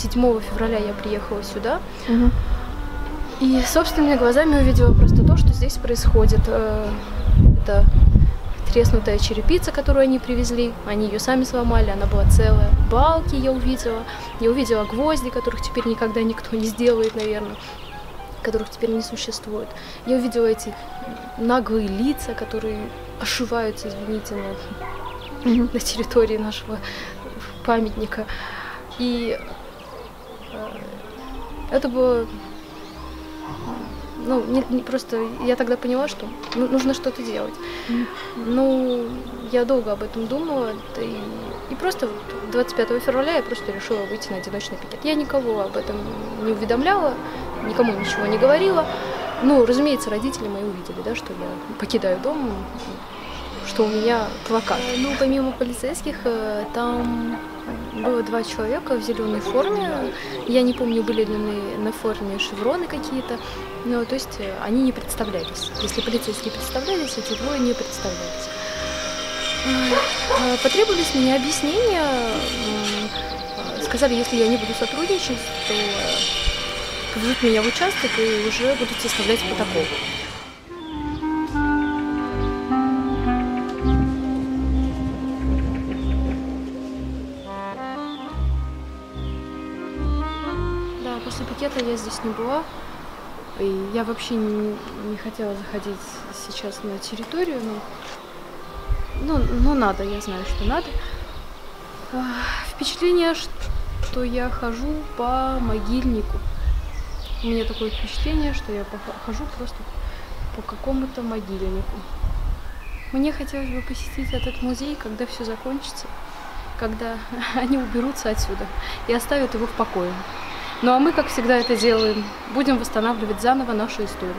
7 февраля я приехала сюда. И собственными глазами увидела просто то, что здесь происходит. Это треснутая черепица, которую они привезли. Они ее сами сломали, она была целая. Балки я увидела. Я увидела гвозди, которых теперь никогда никто не сделает, наверное, которых теперь не существует. Я увидела эти наглые лица, которые ошиваются, извините, на территории нашего памятника. И это было... Ну, просто я тогда поняла, что нужно что-то делать. Ну, я долго об этом думала, и просто 25 февраля я просто решила выйти на одиночный пикет. Я никого об этом не уведомляла, никому ничего не говорила. Ну, разумеется, родители мои увидели, да, что я покидаю дом, что у меня плакат. Ну, помимо полицейских, там было 2 человека в зеленой форме. Я не помню, были ли на форме шевроны какие-то. Ну, то есть они не представлялись. Если полицейские представлялись, эти 2 не представлялись. Потребовали с меня объяснения. Сказали, если я не буду сотрудничать, то повезут меня в участок и уже будут составлять протокол. После пикета я здесь не была, и я вообще не хотела заходить сейчас на территорию, но надо, я знаю, что надо. Впечатление, что я хожу по могильнику. У меня такое впечатление, что я хожу просто по какому-то могильнику. Мне хотелось бы посетить этот музей, когда все закончится, когда они уберутся отсюда и оставят его в покое. Ну а мы, как всегда это делаем, будем восстанавливать заново нашу историю.